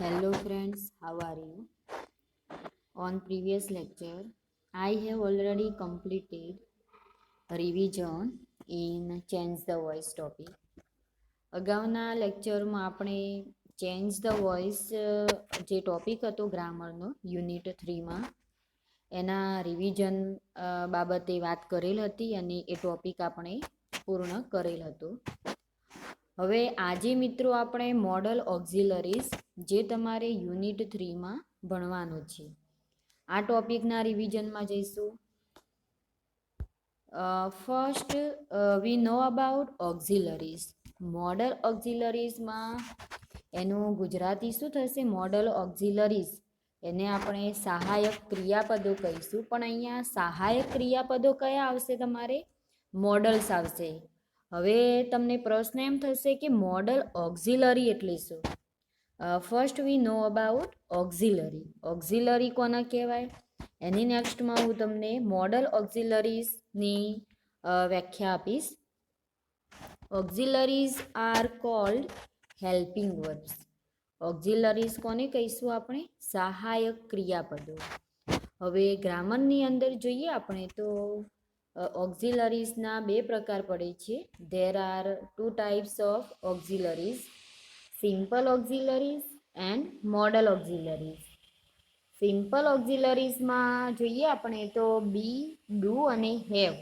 Hello friends, how are you? On previous lecture, I have already completed revision in Change the Voice topic. અગાઉના લેક્ચરમાં આપણે change the voice જે topic હતો ગ્રામરનો unit 3માં એના revision બાબતે વાત કરેલ હતી અને એ ટોપિક આપણે પૂર્ણ કરેલ હતો. હવે આજે મિત્રો આપણે મોડલ ઓક્ઝિલરીઝ જે તમારે યુનિટ 3માં ભણવાનું છે આ ટોપિકના રિવિઝનમાં જઈશું. First we know about auxiliaries. Modal ઓક્ઝિલરીઝમાં એનું ગુજરાતી શું થશે? મોડલ ઓક્ઝિલરીઝ એને આપણે સહાયક ક્રિયાપદો કહીશું, પણ અહીંયા સહાયક ક્રિયાપદો કયા આવશે? તમારે મોડલ્સ આવશે. હવે તમને પ્રશ્ન એમ થશે કે મોડલ ઓક્ઝિલરી એટલે શું? First we know about auxiliary. Auxiliary કોને કહેવાય? એની નેક્સ્ટમાં હું તમને મોડલ ઓક્ઝિલરીઝની વ્યાખ્યા આપીશ. Auxiliaries are called helping verbs. ઓક્ઝિલરીઝ કોને કહીશું આપણે? સહાયક ક્રિયાપદો. હવે ગ્રામરની અંદર જોઈએ આપણે તો ઓક્ઝિલરીઝના બે પ્રકાર પડે છે. There are two types of auxiliaries, simple auxiliaries and modal auxiliaries. Simple ઓક્ઝિલરીઝમાં જોઈએ આપણે તો બી, ડુ અને હેવ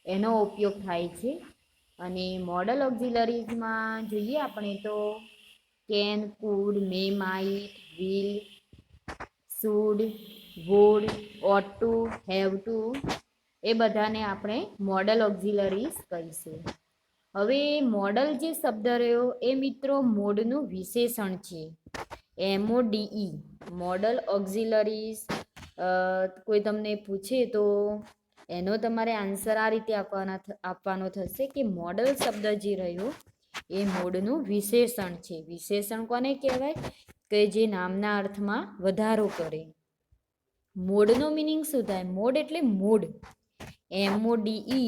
એનો ઉપયોગ થાય છે. અને મોડલ ઓક્ઝિલરીઝમાં જોઈએ આપણે તો can, could, may, might, will, should, would, ought to, have to એ બધાને આપણે મોડલ ઓક્ઝિલરીઝ કહીશું. હવે મોડલ જે શબ્દ રહ્યો એ મિત્રો મોડનું વિશેષણ છે. MODE model auxiliaries. કોઈ તમને પૂછે તો એનો તમારે આન્સર આ રીતે આપવાનો થશે કે મોડલ શબ્દ જે રહ્યો એ મોડનું વિશેષણ છે. વિશેષણ કોને કહેવાય? કે જે નામના અર્થમાં વધારો કરે. મોડનો મિનિંગ શું થાય? મોડ એટલે મૂડ. MODE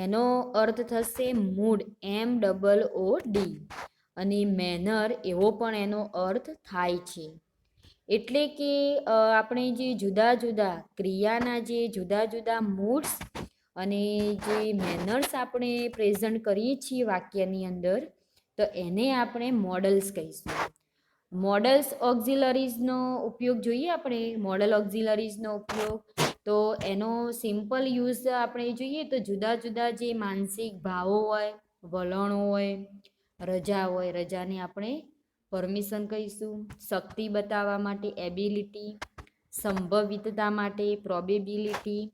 એનો અર્થ થશે મૂડ, MOOD. અને મેનર એવો પણ એનો અર્થ થાય છે. એટલે કે આપણે જે જુદા જુદા ક્રિયાના જે જુદા જુદા મૂડ્સ અને જે મેનર્સ આપણે પ્રેઝન્ટ કરીએ છીએ વાક્યની અંદર, તો એને આપણે મોડલ્સ કહીશું. મોડલ્સ ઓક્ઝિલરીઝનો ઉપયોગ જોઈએ આપણે. મોડલ ઓક્ઝિલરીઝનો ઉપયોગ તો એનો સિમ્પલ યુઝ આપણે જોઈએ તો જુદા જુદા જે માનસિક ભાવો હોય, વલણો હોય, રજા હોય, રજાને આપણે પરમિશન કહીશું. શક્તિ બતાવવા માટે એબિલિટી, સંભવિતતા માટે પ્રોબેબિલિટી,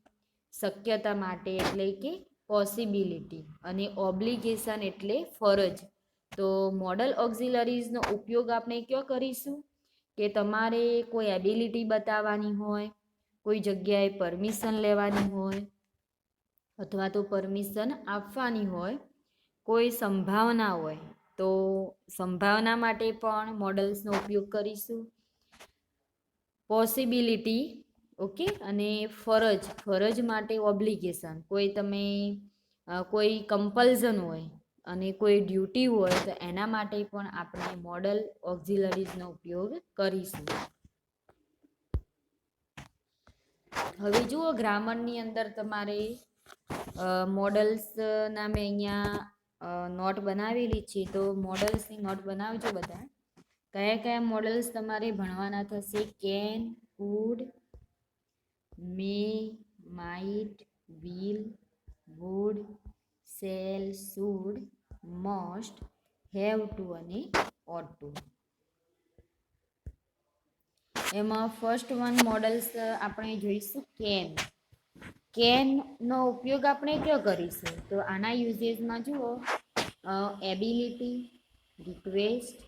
શક્યતા માટે એટલે કે પોસિબિલિટી, અને ઓબ્લિગેશન એટલે ફરજ. તો મોડલ ઓક્ઝિલરીઝનો ઉપયોગ આપણે ક્યાં કરીશું? કે તમારે કોઈ એબિલિટી બતાવવાની હોય, કોઈ જગ્યાએ પરમિશન લેવાની હોય, અથવા તો પરમિશન આપવાની હોય, કોઈ સંભાવના હોય તો સંભાવના માટે પણ મોડલ્સનો ઉપયોગ કરીશું. પોસિબિલિટી, ઓકે, અને ફરજ માટે ઓબ્લિગેશન. કોઈ તમે કોઈ કમ્પલ્ઝન હોય અને કોઈ ડ્યુટી હોય તો એના માટે પણ આપણે મોડલ ઓક્ઝિલરીઝનો ઉપયોગ કરીશું. હવે જુઓ ગ્રામરની અંદર તમારે મોડલ્સના મેં અહીંયા નોટ બનાવેલી છે, તો મોડલ્સની નોટ બનાવજો બધા. કયા કયા મોડલ્સ તમારે ભણવાના થશે? Can, could, may, might, will, would, shall, should, must, have to અને ઓટ ટુ. એમાં ફર્સ્ટ વન મોડલ્સ આપણે જોઈશું કેન. કેનનો ઉપયોગ આપણે ક્યાં કરીશું? તો આના યુઝેસમાં જુઓ ability, request,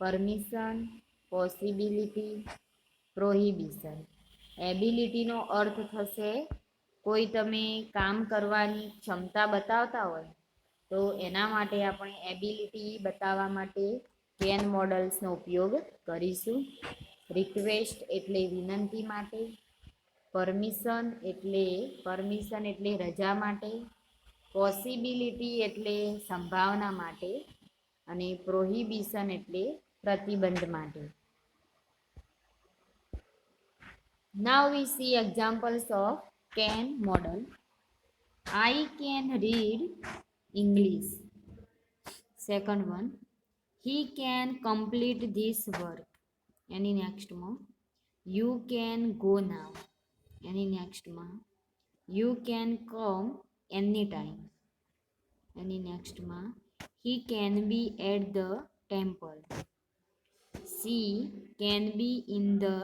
permission, possibility, prohibition. એબિલિટીનો અર્થ થશે કોઈ તમે કામ કરવાની ક્ષમતા બતાવતા હોય તો એના માટે આપણે એબિલિટી બતાવવા માટે કેન મોડલ્સનો ઉપયોગ કરીશું. રિક્વેસ્ટ એટલે વિનંતી માટે, પરમિશન એટલે રજા માટે, પોસિબિલિટી એટલે સંભાવના માટે, અને પ્રોહિબિશન એટલે પ્રતિબંધ માટે. Now we see examples of can model. I can read English. Second one, he can complete this work. Any next one, you can go now. Any next one, you can come anytime. Any next one, he can be at the temple. She can be in the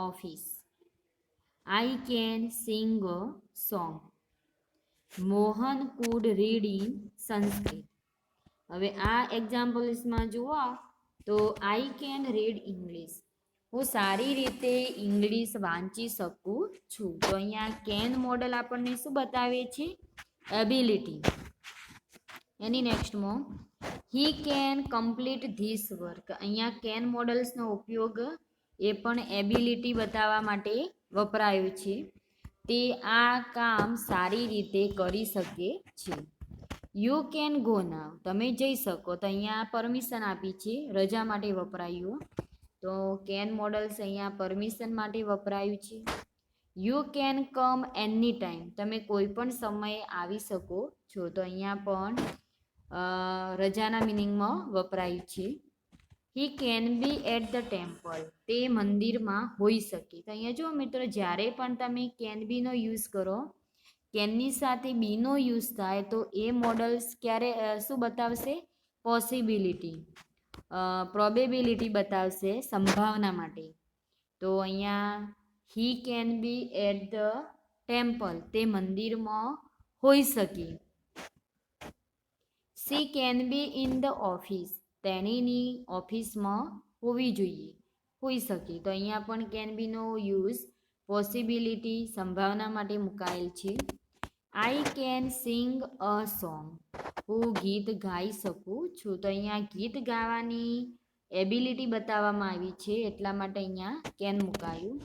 office. I can sing a song. Mohan could read in Sanskrit. હવે આ એક્ઝામ્પલ્સમાં જુઓ તો I can read English, હું સારી રીતે English વાંચી શકું છું. તો અહીંયા કેન મોડલ આપણને શું બતાવે છે? એબિલિટી. એની નેક્સ્ટમાં he can complete this work. અહીંયા કેન મોડલ્સનો ઉપયોગ એ પણ એબિલિટી બતાવવા માટે વપરાયો છે. તે આ કામ સારી રીતે કરી શકે છે. યુ કેન ગો નાવ, તમે જઈ શકો. તો અહીંયા પરમિશન આપી છે, રજા માટે વપરાયું. તો કેન મોડલ્સ અહીંયા પરમિશન માટે વપરાયું છે. You can come any time, તમે કોઈ પણ સમયે આવી શકો છો. તો અહીંયા પણ રજાના મિનિંગમાં વપરાયું છે. He can be at the temple, તે મંદિરમાં હોઈ શકે. તો અહીંયા જુઓ મિત્રો, જ્યારે પણ તમે કેન બીનો યુઝ કરો, કેનની સાથે બીનો યુઝ થાય તો એ મોડલ્સ ક્યારે શું બતાવશે? પોસિબિલિટી, પ્રોબેબિલિટી બતાવશે, સંભાવના માટે. તો અહીંયા he can be at the temple, તે મંદિરમાં હોઈ શકે. She can be in the office, તેણીની ઓફિસમાં હોવી જોઈએ, હોઈ શકે. તો અહીંયા પણ કેન બીનો યુઝ પોસિબિલિટી, સંભાવના માટે મુકાયેલ છે. I can sing a song, હું ગીત ગાઈ શકું છું. તો અહીંયા ગીત ગાવાની એબિલિટી બતાવવામાં આવી છે, એટલા માટે અહીંયા કેન મુકાયું.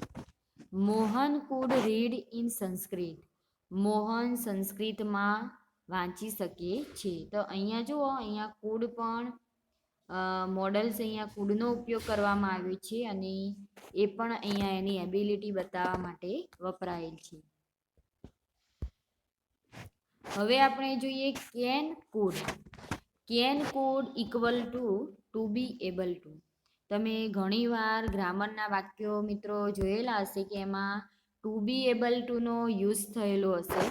Mohan food read in Sanskrit, Mohan સંસ્કૃતમાં વાંચી શકે છે. તો અહીંયા જુઓ, અહીંયા કુડ પણ મોડલ્સ, અહીંયા કુડનો ઉપયોગ કરવામાં આવ્યો છે અને એ પણ અહીંયા એની એબિલિટી બતાવવા માટે વપરાયેલ છે. હવે આપણે જોઈએ can could. Can could equal to be able to. તમે ઘણીવાર ગ્રામરના વાક્યો મિત્રો જોયેલા હશે કે એમાં ટુ બી એબલ ટુનો યુઝ થયેલો હશે.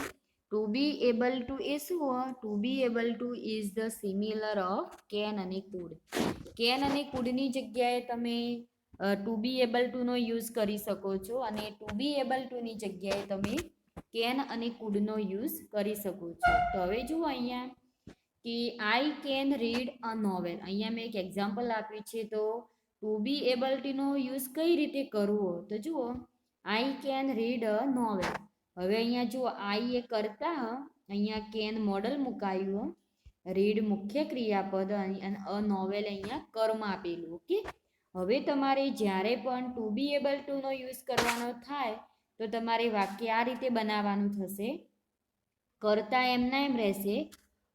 ટુ બી એબલ ટુ એ શું હોય? To be able to is the similar of can અને કુડ. કેન અને કુડની જગ્યાએ તમે ટુ બી એબલ ટુનો યુઝ કરી શકો છો અને ટુ બી એબલ ટુની જગ્યાએ તમે કેન અને કુડનો યુઝ કરી શકો છો. તો હવે જુઓ અહીંયા કે I can read a novel. અહીંયા મેં એક એક્ઝામ્પલ આપ્યું છે. તો ટુ બી એબલ ટુનો યુઝ કઈ રીતે કરવો? તો જુઓ, I can read a novel. હવે અહીંયા જુઓ, આઈ એ કરતા, અહીંયા કેન મોડલ મુકાયું, રીડ મુખ્ય ક્રિયાપદ અને અ નોવેલ અહીંયા કર્મ આપેલું. ઓકે, હવે તમારે જ્યારે પણ ટુ બી એબલ ટુનો યુઝ કરવાનો થાય તો તમારે વાક્ય આ રીતે બનાવવાનું થશે. કરતા એમના એમ રહેશે.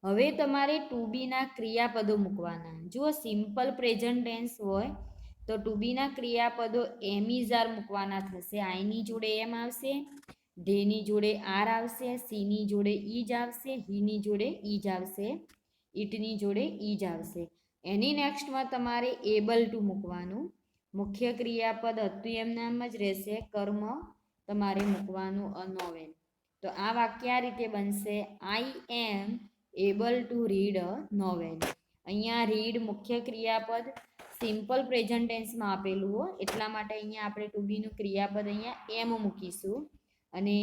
હવે તમારે ટુ બીના ક્રિયાપદો મૂકવાના. જુઓ, સિમ્પલ પ્રેઝન્ટ ટેન્સ હોય તો ટુ બીના ક્રિયાપદો એમ ઇઝ આર મૂકવાના થશે. આઈની જોડે એમ આવશે, ધેની જોડે આર આવશે, સીની જોડે ઈજ આવશે, હીની જોડે ઈજ આવશે, ઈટની જોડે ઈજ આવશે. એની નેક્સ્ટમાં તમારે એબલ ટુ મૂકવાનું. મુખ્ય ક્રિયાપદ હતું એમ નામ જ રહેશે, કર્મ તમારે મૂકવાનું અ નોવેલ. તો આ વાક્ય આ રીતે બનશે, I am able to read a novel. અહીંયા રીડ મુખ્ય ક્રિયાપદ સિમ્પલ પ્રેઝન્ટ ટેન્સમાં આપેલું હોય એટલા માટે અહીંયા આપણે ટુ બીનું ક્રિયાપદ અહીંયા એમ મૂકીશું. અને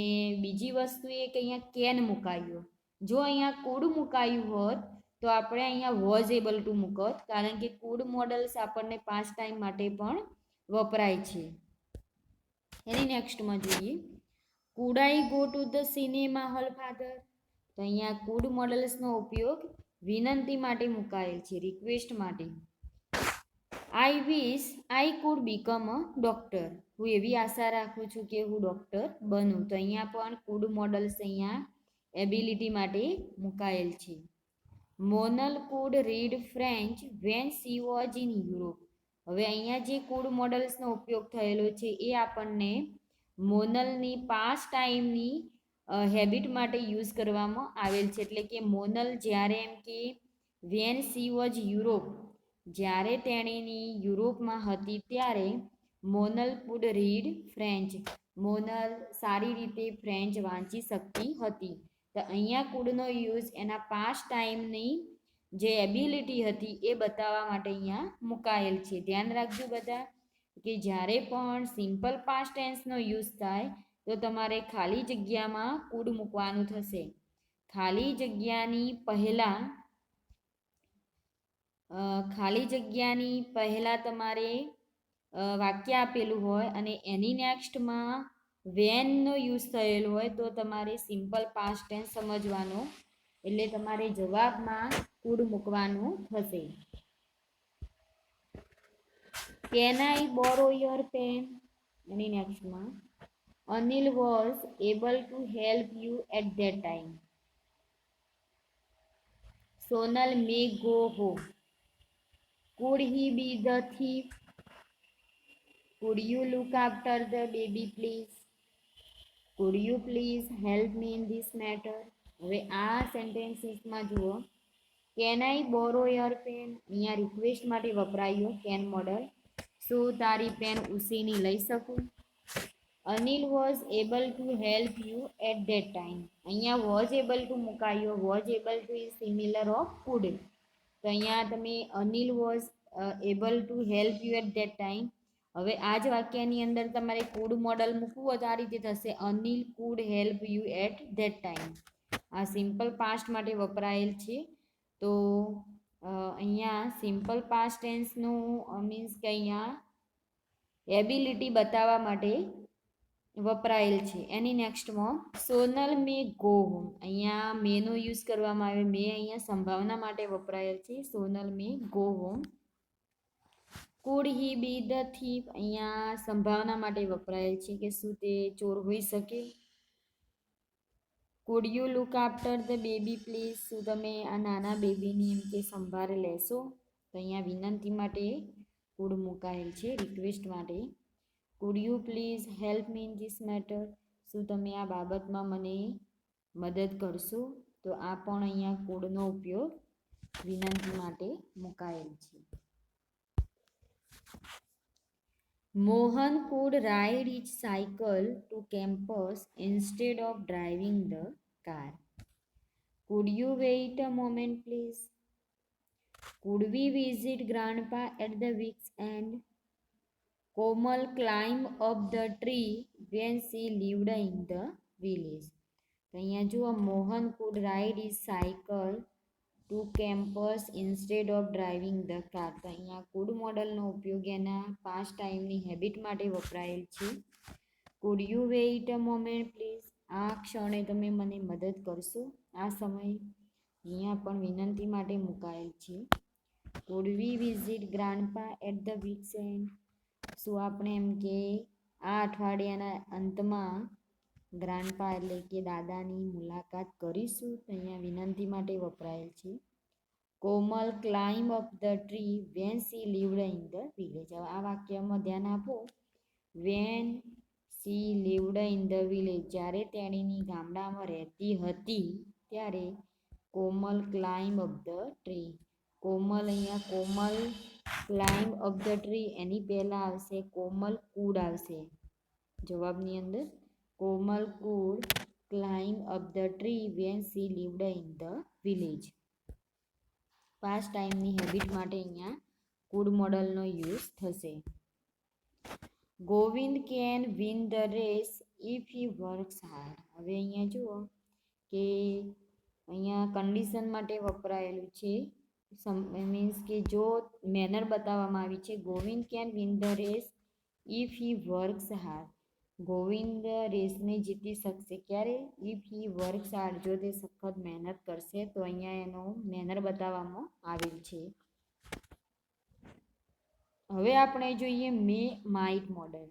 બીજી વસ્તુ એ કે અહીંયા કેન મુકાયું. જો અહીંયા કુડ મુકાયું હોત તો આપણે અહીંયા વોઝ એબલ ટુ મૂકત, કારણ કે કુડ મોડલ્સ આપણને 5 ટાઈમ માટે પણ વપરાય છે. એની નેક્સ્ટમાં જોઈએ, could I go to the cinema hall father. તો અહીંયા કુડ મોડલ્સનો ઉપયોગ વિનંતી માટે મુકાયેલ છે, રિક્વેસ્ટ માટે. I wish I could become a doctor, હું એવી આશા રાખું છું કે હું ડૉક્ટર બનું. તો અહીંયા પણ કુડ મોડલ્સ અહીંયા એબિલિટી માટે મુકાયેલ છે. Monal could read French when she was in Europe. હવે અહીંયા જે કુડ મોડલ્સનો ઉપયોગ થયેલો છે એ આપણને મોનલની પાસ્ટ ટાઈમની હેબિટ માટે યુઝ કરવામાં આવેલ છે. એટલે કે મોનલ જ્યારે એમ કે વેન સી વોઝ યુરોપ, જ્યારે તેણીની યુરોપમાં હતી ત્યારે Monel could read French, Monel સારી રીતે ફ્રેન્ચ વાંચી શકતી હતી. તો અહીંયા કુડનો યુઝ એના પાસ્ટ ટાઈમની જે એબિલિટી હતી એ બતાવવા માટે અહીંયા મુકાયેલ છે. ધ્યાન રાખજો બધા કે જ્યારે પણ સિમ્પલ પાસ્ટ ટેન્સનો યુઝ થાય તો તમારે ખાલી જગ્યામાં કુડ મૂકવાનું થશે. ખાલી જગ્યાની પહેલાં તમારે વાક્ય આપેલું હોય અને એની નેક્સ્ટમાં વેનનો યુઝ થયેલો હોય તો તમારે સિમ્પલ પાસ્ટ ટેન્સ સમજવાનો, એટલે તમારે જવાબમાં કુડ મૂકવાનું થશે. Can I borrow your pen, એની નેક્સ્ટમાં Anil was able to help you at that time. Sonal may go home. Could he be the thief? Could you look after the baby please? Could you please help me in this matter? હવે આ સેન્ટેન્સીસમાં જુઓ, can I borrow your pen, અહીંયા request માટે વપરાયો can model. શું તારી pen ઉસીની લઈ શકું? Anil was able to help you at that time, અહીંયા વોઝ એબલ ટુ મુકાયો. Was able to is similar of could. તો અહીંયા તમે Anil was able to help you at that time. હવે આ જ વાક્યની અંદર તમારે કુડ મોડલ મૂકવું હોય તો આ રીતે થશે, Anil could help you at that time. આ સિમ્પલ પાસ્ટ માટે વપરાયેલ છે. તો અહીંયા સિમ્પલ પાસ્ટ ટેન્સનું મીન્સ કે અહીંયા એબિલિટી બતાવવા માટે વપરાયેલ છે. એની નેક્સ્ટમાં સોનલ મે ગો હોમ, અહીંયા મેનો યુઝ કરવામાં આવે. મે અહીંયા સંભાવના માટે વપરાયેલ છે. Sonal may go home. Could he be the thief, અહીંયા સંભાવના માટે વપરાયેલ છે કે શું તે ચોર હોઈ શકે. Food you look after the baby please, શું તમે આ નાના બેબીની એમ કે સંભાળ લેશો? તો અહીંયા વિનંતી માટે કુડ મુકાયેલ છે, રિક્વેસ્ટ માટે. Food you please help me in this matter, શું તમે આ બાબતમાં મને મદદ કરશો? તો આ પણ અહીંયા કુડનો ઉપયોગ વિનંતી માટે મુકાયેલ છે. Mohan could ride his cycle to campus instead of driving the car. Could you wait a moment, please? Could we visit Grandpa at the week's end? Komal climbed up the tree when she lived in the village. તો અહીંયા જુઓ, Mohan could ride his cycle to campus instead of driving the car. તો અહીંયા food મોડલનો ઉપયોગ એના past ટાઈમની habit માટે વપરાયેલ છે. Could you wait a moment please, આ ક્ષણે તમે મને મદદ કરશો, આ સમય. અહીંયા પણ વિનંતી માટે મુકાયેલ છે. Could we visit grandpa at the weeks end, શું આપણે એમ કે આ અઠવાડિયાના અંતમાં ગ્રાન્ડપા એટલે કે દાદાની મુલાકાત કરીશું? તો અહીંયા વિનંતી માટે વપરાયેલ છે. Komal climb up the tree when she lived in the village. હવે આ વાક્યમાં ધ્યાન આપો. When she lived in the village, જ્યારે તેણીની ગામડામાં રહેતી હતી ત્યારે Komal climb up the tree. Komal, અહીંયા Komal climb up the tree, એની પહેલાં આવશે કોમલ કુડ આવશે જવાબની અંદર. Komal could climb up the tree when she lived in the village. Past ટાઈમની હેબિટ માટે અહીંયા કુડ મોડલનો યુઝ થશે. Govind can win the race if he works hard. હવે અહીંયા જુઓ કે અહીંયા કન્ડિશન માટે વપરાયેલું છે. મીન્સ કે જો મેનર બતાવવામાં આવી છે. Govind can win the race if he works hard. Govind રેસને જીતી શકશે ક્યારે? ઇફ હી વર્ક્સ હાર્ડ, જો તે સખત મહેનત કરશે. તો અહીંયા એનો મેનર બતાવવામાં આવેલ છે. હવે આપણે જોઈએ મે માઇટ મોડલ.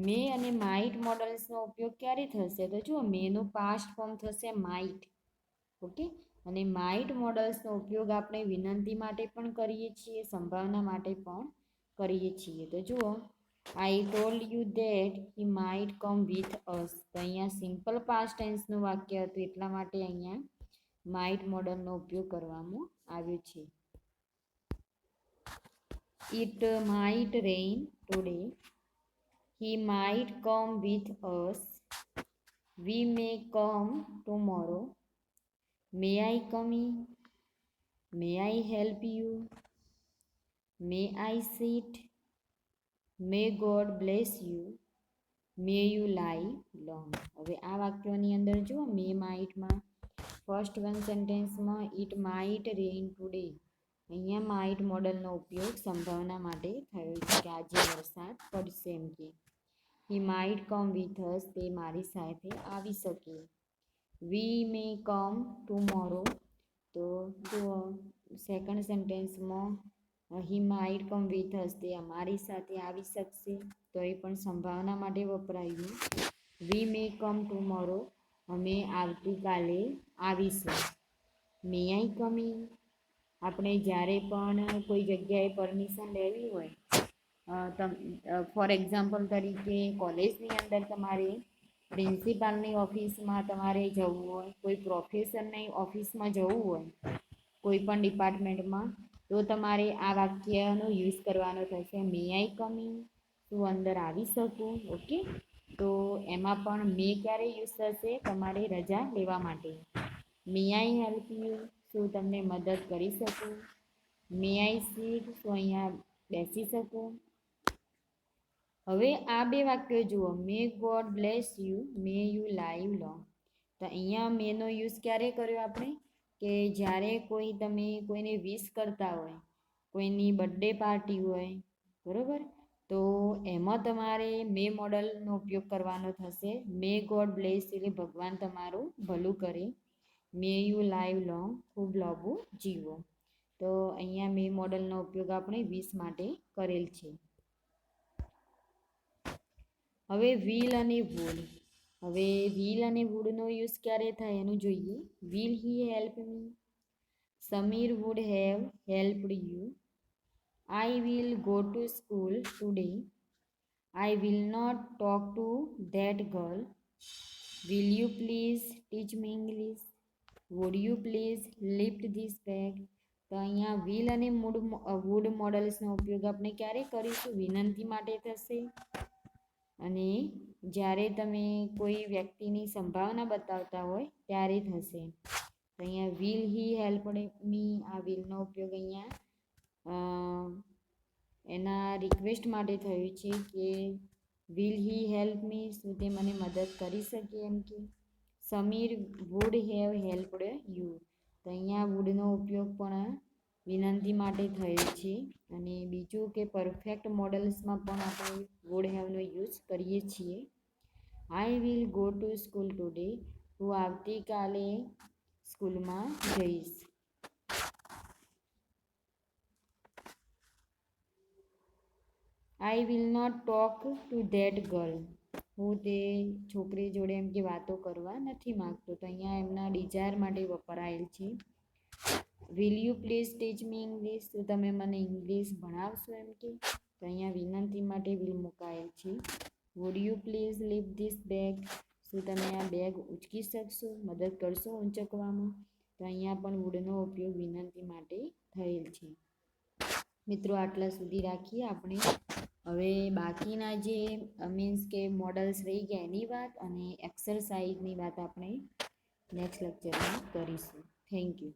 મે અને માઇટ મોડલ્સનો ઉપયોગ ક્યારે થશે? તો જુઓ, મેનું પાસ્ટ ફોર્મ થશે માઇટ. ઓકે, અને માઇટ મોડલ્સનો ઉપયોગ આપણે વિનંતી માટે પણ કરીએ છીએ, સંભાવના માટે પણ કરીએ છીએ. તો જુઓ, I told you that he might come with us. તો અહીંયા સિમ્પલ પાસ્ટ ટેન્સનું વાક્ય હતું, એટલા માટે અહીંયા માઇટ મોડલનો ઉપયોગ કરવામાં આવ્યો છે. It might rain today. He might come with us. We may come tomorrow. May I come in? May I help you? May I sit? May God bless you? May you live long. હવે આ વાક્યોની અંદર જુઓ, may માઇટમાં first one સેન્ટેન્સમાં it might rain today. અહીંયા might મોડલનો ઉપયોગ સંભાવના માટે થયો છે કે આજે વરસાદ પડશે એમ કે. હી માઇટ કમ વિથ અસ, તે મારી સાથે આવી શકે. We may come tomorrow. તો જુઓ, સેકન્ડ સેન્ટેન્સમાં he might come with us, તે અમારી સાથે આવી શકશે, તો એ પણ સંભાવના માટે વપરાયું. વી મે કમ ટુમોરો, અમે આવતીકાલે આવીશું. મે આઈ કમ ઇન? આપણે જ્યારે પણ કોઈ જગ્યાએ પરમિશન લેવી હોય, ફોર એક્ઝામ્પલ તરીકે કોલેજની અંદર તમારે પ્રિન્સિપાલની ઓફિસમાં તમારે જવું હોય, કોઈ પ્રોફેસરની ઓફિસમાં જવું હોય, કોઈ પણ ડિપાર્ટમેન્ટમાં, તો તમારે આ વાક્યનો યુઝ કરવાનો થશે. મે આઈ કમ ઇન? શું અંદર આવી શકું? ઓકે, તો એમાં પણ મે ક્યારે યુઝ થશે? તમારે રજા લેવા માટે. મે આઈ હેલ્પ યુ? શું તમને મદદ કરી શકું? મે આઈ સીટ? શું અહીંયા બેસી શકું? હવે આ બે વાક્યો જુઓ, મે God bless you, may you live long. તો અહીંયા મેનો યુઝ ક્યારે કર્યો આપણે? કે જ્યારે તમે કોઈને વિશ કરતા હોય, કોઈની બર્થડે પાર્ટી હોય, બરાબર, તો એમાં તમારે મે મોડલનો ઉપયોગ કરવાનો થશે. મે ગોડ બ્લેસ એટલે ભગવાન તમારું ભલું કરે. મે યુ લાઈવ લોંગ, ખૂબ લાંબુ જીવો. તો અહીંયા મે મોડલનો ઉપયોગ આપણે વિશ માટે કરેલ છે. હવે વિલ અને વુડ. હવે વિલ અને વુડનો યુઝ ક્યારે થાય એનું જોઈએ. Will he help me? Samir would have helped you. I will go to school today. I will not talk to that girl. Will you please teach me English? Would you please lift this bag? તો અહીંયા will અને wood મોડલ્સનો ઉપયોગ આપણે ક્યારે કરીશું? વિનંતી માટે થશે. અને જ્યારે તમે કોઈ વ્યક્તિની સંભાવના બતાવતા હોય ત્યારે થશે. તો અહીંયા વિલ હી હેલ્પડ મી, આ વિલનો ઉપયોગ અહીંયા એના રિક્વેસ્ટ માટે થયું છે કે વિલ હી હેલ્પ મી? શું તે મને મદદ કરી શકે એમ કે. Samir would have helped you. તો અહીંયા વુડનો ઉપયોગ પણ વિનંતી માટે થયેલ છે. અને બીજું કે પરફેક્ટ મોડલ્સમાં પણ આપણે વુડ હેવનો યુઝ કરીએ છીએ. I will go to school today. હું આવતીકાલે સ્કૂલમાં જઈશ. I will not talk to that girl. હું તે છોકરી જોડે એમ કે વાતો કરવા નથી માગતો. તો અહીંયા એમના ડિઝાયર માટે વપરાયેલ છે. Will you please teach me English? તો તમે મને ઇંગ્લિશ ભણાવશો એમ કે. તો અહીંયા વિનંતી માટે વિલ મુકાયેલ છે. Wood you please lift this bag? શું તમે આ બેગ ઉંચકી શકશો, મદદ કરશો ઊંચકવામાં? તો અહીંયા પણ વુડનો ઉપયોગ વિનંતી માટે થયેલ છે. મિત્રો, આટલા સુધી રાખીએ આપણે. હવે બાકીના જે મીન્સ કે મોડલ્સ રહી ગયા એની વાત અને એક્સરસાઇઝની વાત આપણે નેક્સ્ટ લેક્ચરમાં કરીશું. Thank you.